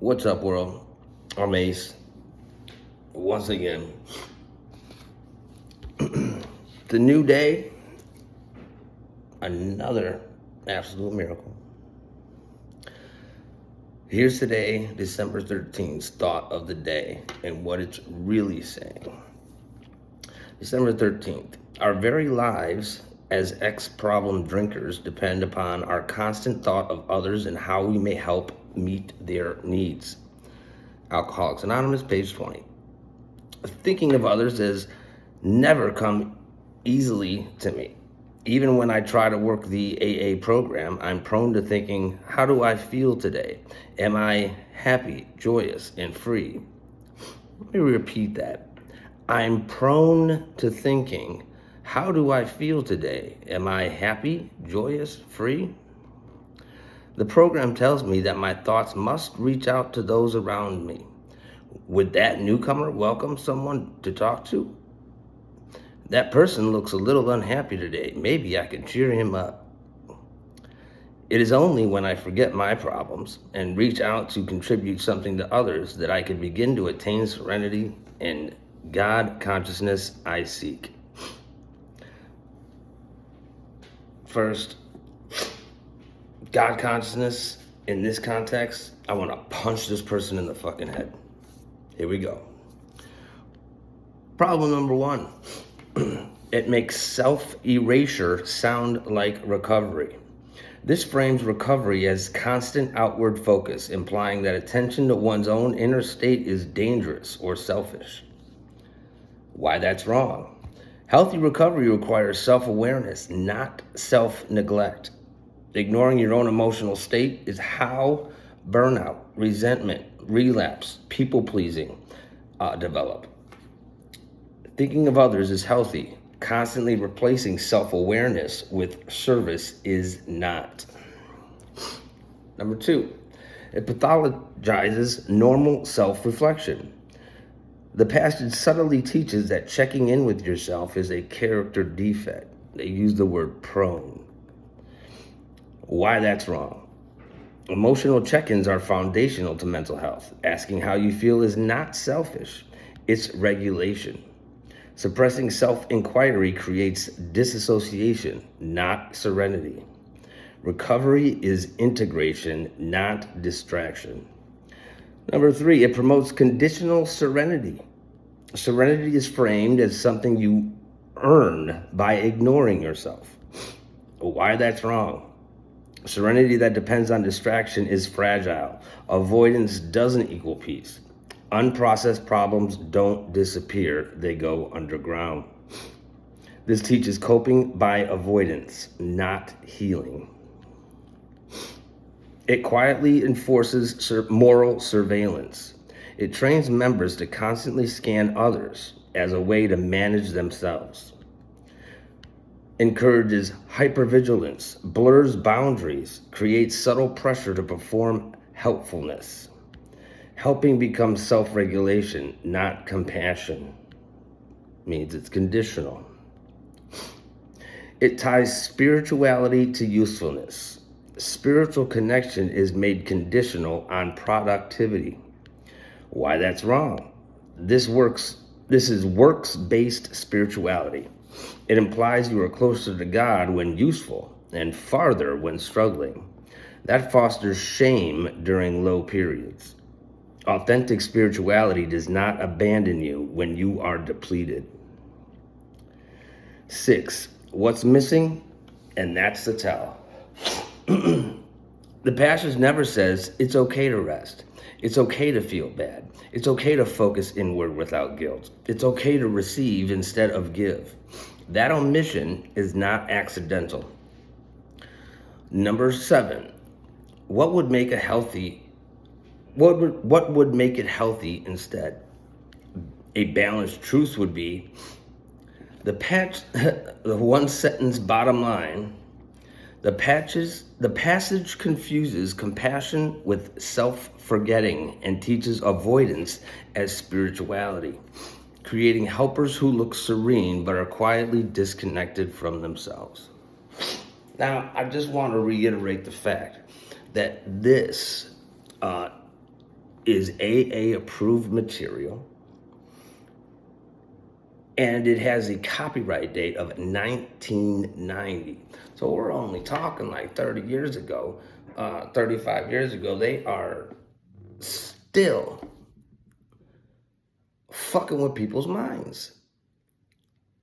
What's up, world? I'm Ace. Once again, the new day, another absolute miracle. Here's today, December 13th, thought of the day and what it's really saying. December 13th, our very lives as ex-problem drinkers depend upon our constant thought of others and how we may help meet their needs. Alcoholics Anonymous, page 20. Thinking of others has never come easily to me. Even when I try to work the AA program, I'm prone to thinking, how do I feel today? Am I happy, joyous, and free? Let me repeat that. I'm prone to thinking, how do I feel today? Am I happy, joyous, free? The program tells me that my thoughts must reach out to those around me. Would that newcomer welcome someone to talk to? That person looks a little unhappy today. Maybe I can cheer him up. It is only when I forget my problems and reach out to contribute something to others that I can begin to attain serenity and God consciousness I seek. First, God consciousness in this context, I want to punch this person in the fucking head. Here we go. Problem number one. It makes self-erasure sound like recovery. This frames recovery as constant outward focus, implying that attention to one's own inner state is dangerous or selfish. Why that's wrong. Healthy recovery requires self-awareness, not self-neglect. Ignoring your own emotional state is how burnout, resentment, relapse, people-pleasing develop. Thinking of others is healthy. Constantly replacing self-awareness with service is not. Number two, it pathologizes normal self-reflection. The passage subtly teaches that checking in with yourself is a character defect. They use the word prone. Why that's wrong. Emotional check-ins are foundational to mental health. Asking how you feel is not selfish. It's regulation. Suppressing self-inquiry creates disassociation, not serenity. Recovery is integration, not distraction. Number three, it promotes conditional serenity. Serenity is framed as something you earn by ignoring yourself. Why that's wrong. Serenity that depends on distraction is fragile. Avoidance doesn't equal peace. Unprocessed problems don't disappear, they go underground. This teaches coping by avoidance, not healing. It quietly enforces moral surveillance. It trains members to constantly scan others as a way to manage themselves. Encourages hypervigilance, blurs boundaries, creates subtle pressure to perform helpfulness. Helping becomes self-regulation, not compassion. Means it's conditional. It ties spirituality to usefulness. Spiritual connection is made conditional on productivity. Why that's wrong. This is works-based spirituality. It implies you are closer to God when useful and farther when struggling. That fosters shame during low periods. Authentic spirituality does not abandon you when you are depleted. 6, what's missing? And that's the tell. The passage never says it's okay to rest. It's okay to feel bad. It's okay to focus inward without guilt. It's okay to receive instead of give. That omission is not accidental. Number 7, what would make it healthy instead? A balanced truth would be the one sentence bottom line. The passage confuses compassion with self-forgetting and teaches avoidance as spirituality, creating helpers who look serene but are quietly disconnected from themselves. Now, I just want to reiterate the fact that this is AA approved material, and it has a copyright date of 1990. So we're only talking like 30 years ago, 35 years ago. They are still fucking with people's minds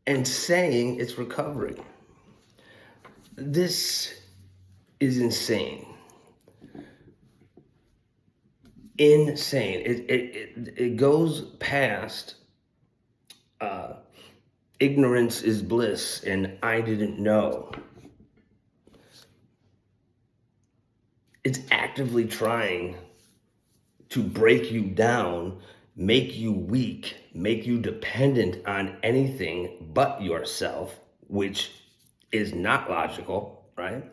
and saying it's recovery. This is insane. Insane. It goes past ignorance is bliss and I didn't know. It's actively trying to break you down, make you weak, make you dependent on anything but yourself, which is not logical, right?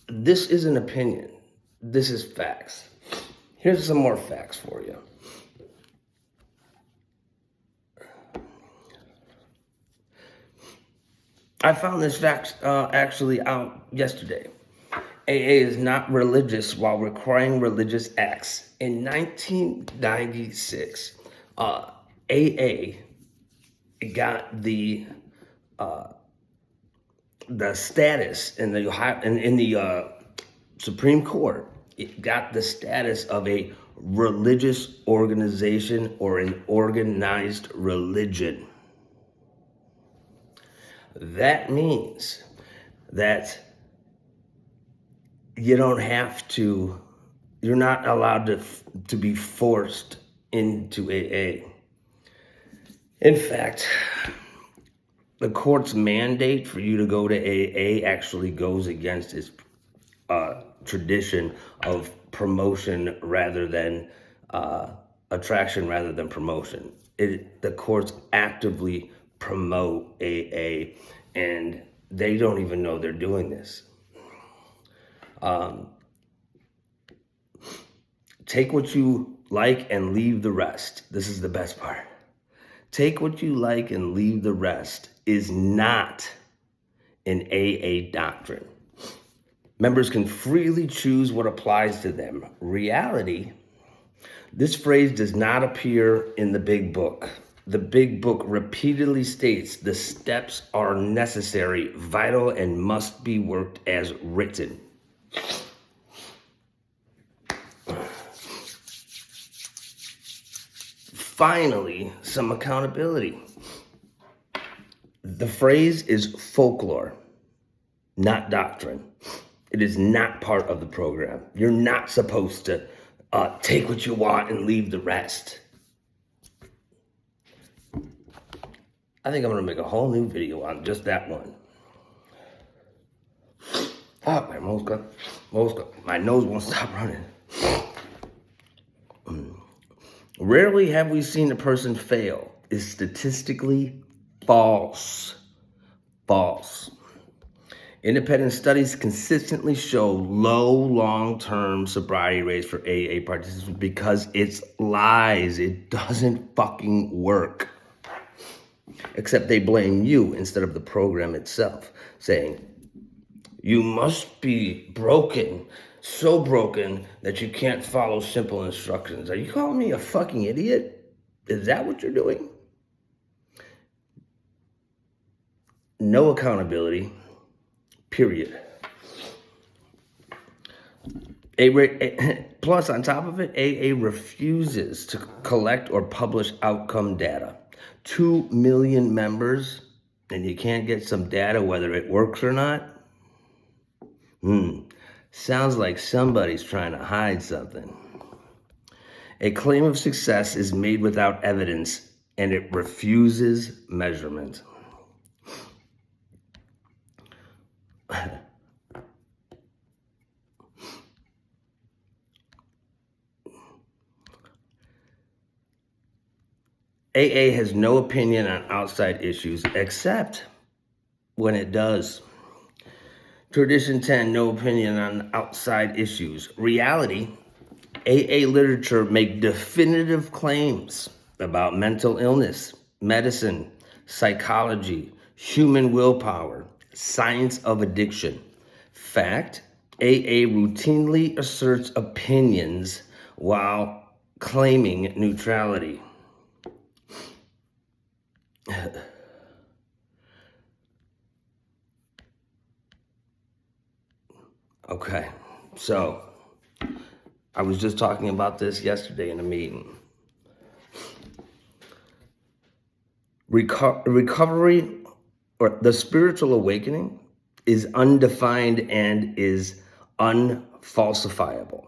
This is an opinion. This is facts. Here's some more facts for you. I found this fact actually out yesterday. AA is not religious while requiring religious acts. In 1996, AA got the status in the Supreme Court. It got the status of a religious organization or an organized religion. That means that you don't have to, you're not allowed to be forced into AA. In fact, the court's mandate for you to go to AA actually goes against its tradition of promotion rather than attraction rather than promotion. The courts actively promote AA, and they don't even know they're doing this. Take what you like and leave the rest. This is the best part. Take what you like and leave the rest is not an AA doctrine. Members can freely choose what applies to them. Reality, this phrase does not appear in the big book. The big book repeatedly states the steps are necessary, vital, and must be worked as written. Finally, some accountability. The phrase is folklore, not doctrine. It is not part of the program. You're not supposed to take what you want and leave the rest. I think I'm gonna make a whole new video on just that one. Oh, my nose won't stop running. Rarely have we seen a person fail is statistically false. False. Independent studies consistently show low long-term sobriety rates for AA participants because it's lies. It doesn't fucking work. Except they blame you instead of the program itself, saying, you must be broken, so broken that you can't follow simple instructions. Are you calling me a fucking idiot? Is that what you're doing? No accountability, period. Plus, on top of it, AA refuses to collect or publish outcome data. 2 million members, and you can't get some data whether it works or not? Sounds like somebody's trying to hide something. A claim of success is made without evidence, and it refuses measurement. AA has no opinion on outside issues except when it does. Tradition 10, no opinion on outside issues. Reality, AA literature make definitive claims about mental illness, medicine, psychology, human willpower, science of addiction. Fact, AA routinely asserts opinions while claiming neutrality. Okay, so I was just talking about this yesterday in a meeting. Recovery, or the spiritual awakening, is undefined and is unfalsifiable.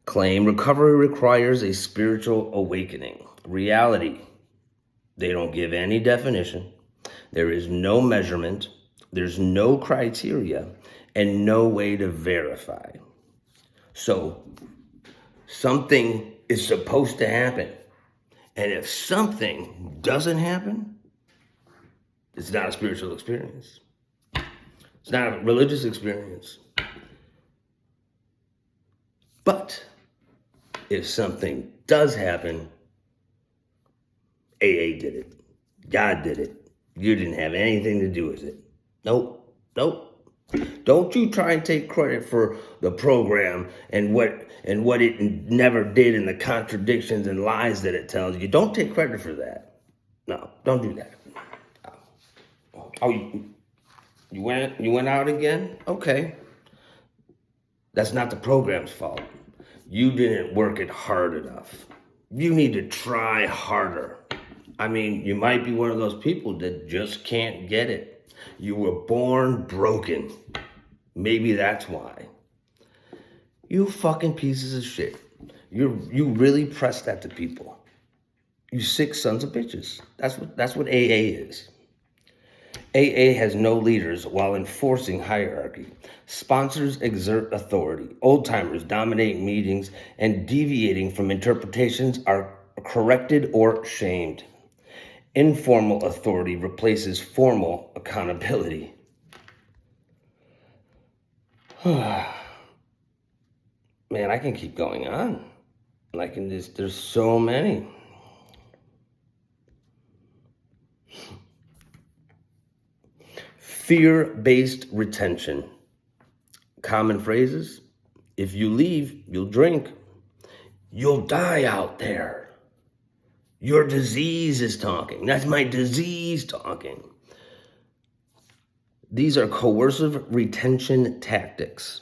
Claim recovery requires a spiritual awakening. Reality, they don't give any definition. There is no measurement. There's no criteria and no way to verify. So something is supposed to happen. And if something doesn't happen, it's not a spiritual experience. It's not a religious experience. But if something does happen, AA did it. God did it. You didn't have anything to do with it. Nope. Don't you try and take credit for the program and what it never did and the contradictions and lies that it tells you. Don't take credit for that. No, don't do that. Oh, you went out again? Okay. That's not the program's fault. You didn't work it hard enough. You need to try harder. I mean, you might be one of those people that just can't get it. You were born broken. Maybe that's why. You fucking pieces of shit. You really press that to people. You sick sons of bitches. That's what AA is. AA has no leaders while enforcing hierarchy. Sponsors exert authority. Old-timers dominate meetings, and deviating from interpretations are corrected or shamed. Informal authority replaces formal accountability. Man, I can keep going on. There's so many. Fear-based retention. Common phrases. If you leave, you'll drink. You'll die out there. Your disease is talking. That's my disease talking. These are coercive retention tactics.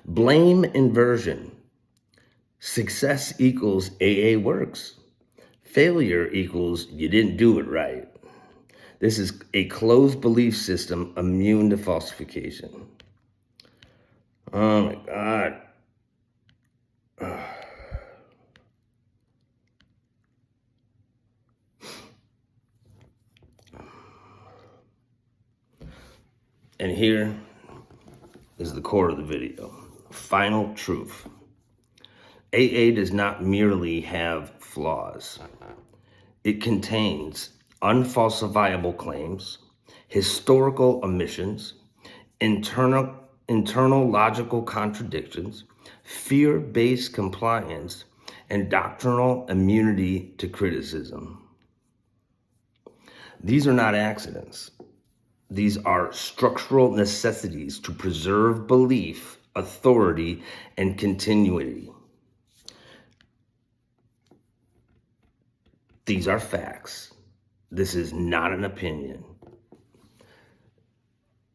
Blame inversion. Success equals AA works. Failure equals you didn't do it right. This is a closed belief system immune to falsification. Oh my God. And here is the core of the video. Final truth. AA does not merely have flaws. It contains unfalsifiable claims, historical omissions, internal logical contradictions, fear-based compliance, and doctrinal immunity to criticism. These are not accidents. These are structural necessities to preserve belief, authority, and continuity. These are facts. This is not an opinion.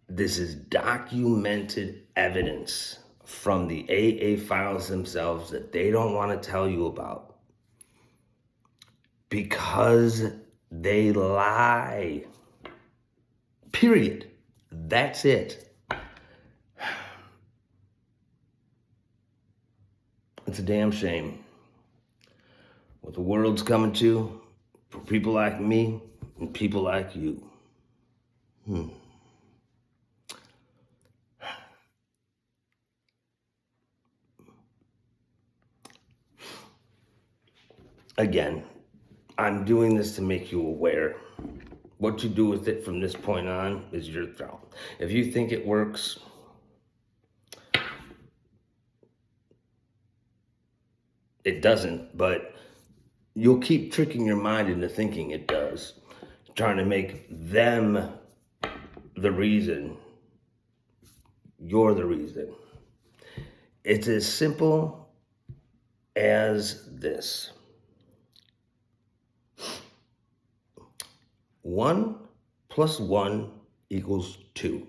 This is documented evidence from the AA files themselves that they don't want to tell you about because they lie. Period. That's it. It's a damn shame what the world's coming to for people like me and people like you. Again, I'm doing this to make you aware. What you do with it from this point on is your thought. If you think it works, it doesn't, but you'll keep tricking your mind into thinking it does, trying to make them the reason You're the reason. It's as simple as this. 1 plus 1 equals 2.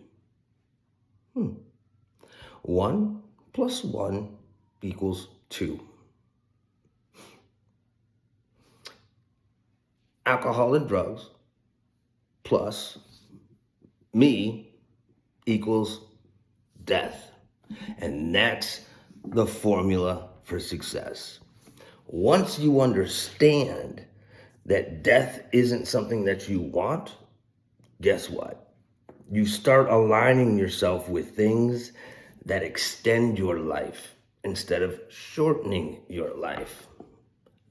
1 plus 1 equals 2. Alcohol and drugs plus me equals death. And that's the formula for success. Once you understand that death isn't something that you want, guess what? You start aligning yourself with things that extend your life instead of shortening your life.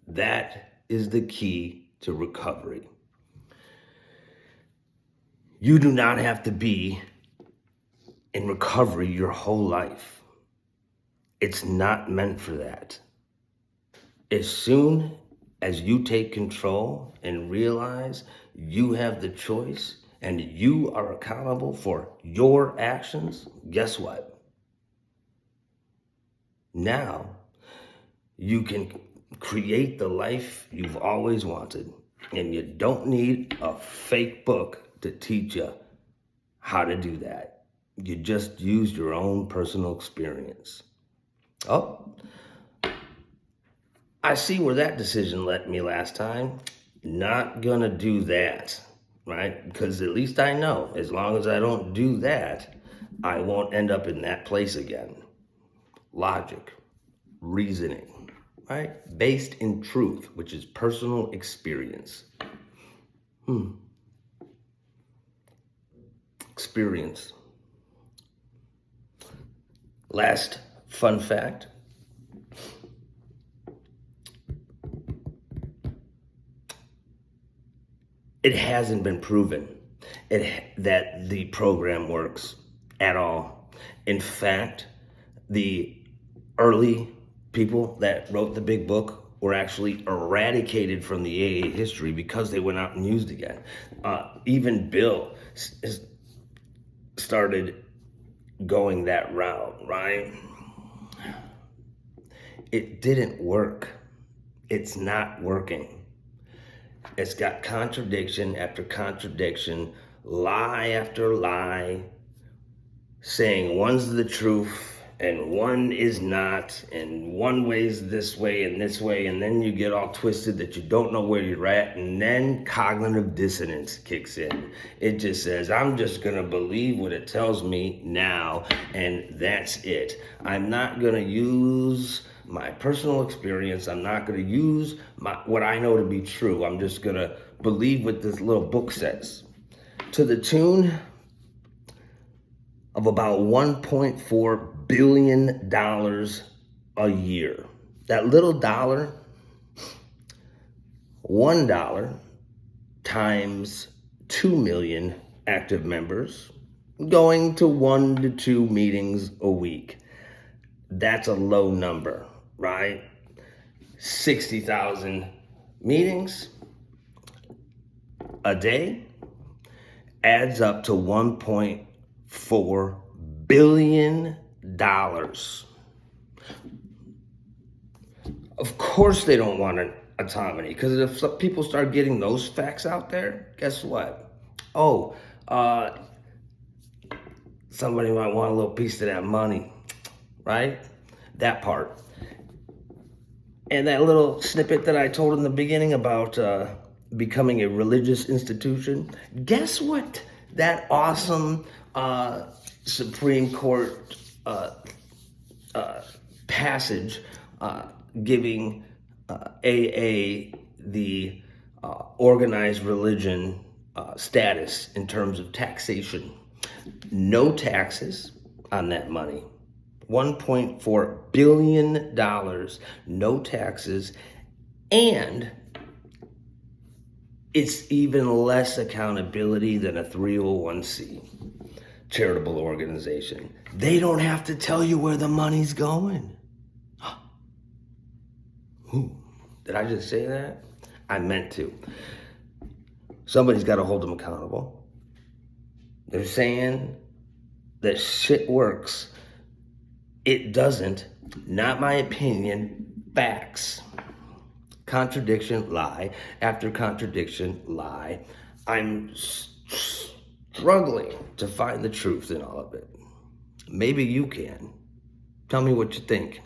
That is the key to recovery. You do not have to be in recovery your whole life. It's not meant for that. As soon as you take control and realize you have the choice and you are accountable for your actions, guess what? Now you can create the life you've always wanted, and you don't need a fake book to teach you how to do that. You just use your own personal experience. Oh, I see where that decision led me last time. Not gonna do that, right? Because at least I know, as long as I don't do that, I won't end up in that place again. Logic, reasoning, right? Based in truth, which is personal experience. Experience. Last fun fact. It hasn't been proven that the program works at all. In fact, the early people that wrote the big book were actually eradicated from the AA history because they went out and used again. Even Bill started going that route, right? It didn't work. It's not working. It's got contradiction after contradiction, lie after lie, saying one's the truth and one is not, and one way's this way, and then you get all twisted that you don't know where you're at, and then cognitive dissonance kicks in. It just says, I'm just gonna believe what it tells me now, and that's it. I'm not gonna use my personal experience. I'm not gonna use what I know to be true. I'm just gonna believe what this little book says. To the tune of about $1.4 billion a year. That little dollar, $1 times 2 million active members, going to 1 to 2 meetings a week. That's a low number, right? 60,000 meetings a day adds up to $1.4 billion. Of course they don't want an autonomy, because if people start getting those facts out there, guess what? Oh, somebody might want a little piece of that money, right? That part. And that little snippet that I told in the beginning about becoming a religious institution, guess what? That awesome Supreme Court passage giving AA the organized religion status in terms of taxation. No taxes on that money. $1.4 billion, no taxes, and it's even less accountability than a 301c charitable organization. They don't have to tell you where the money's going. Ooh, did I just say that? I meant to. Somebody's got to hold them accountable. They're saying that shit works. It doesn't. Not my opinion. Facts. Contradiction, lie. After contradiction, lie. I'm struggling to find the truth in all of it. Maybe you can. Tell me what you think.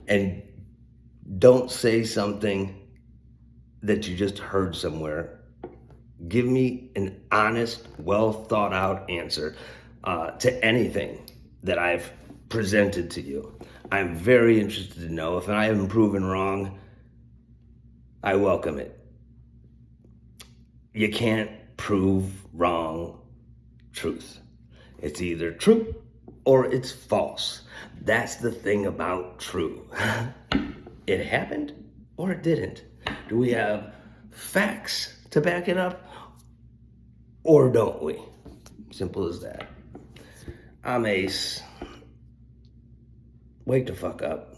And don't say something that you just heard somewhere. Give me an honest, well thought out answer to anything that I've presented to you. I'm very interested to know. If I am proven wrong, I welcome it. You can't prove wrong truth. It's either true or it's false. That's the thing about true. It happened or it didn't. Do we have facts to back it up or don't we? Simple as that. I'm Ace. Wake the fuck up.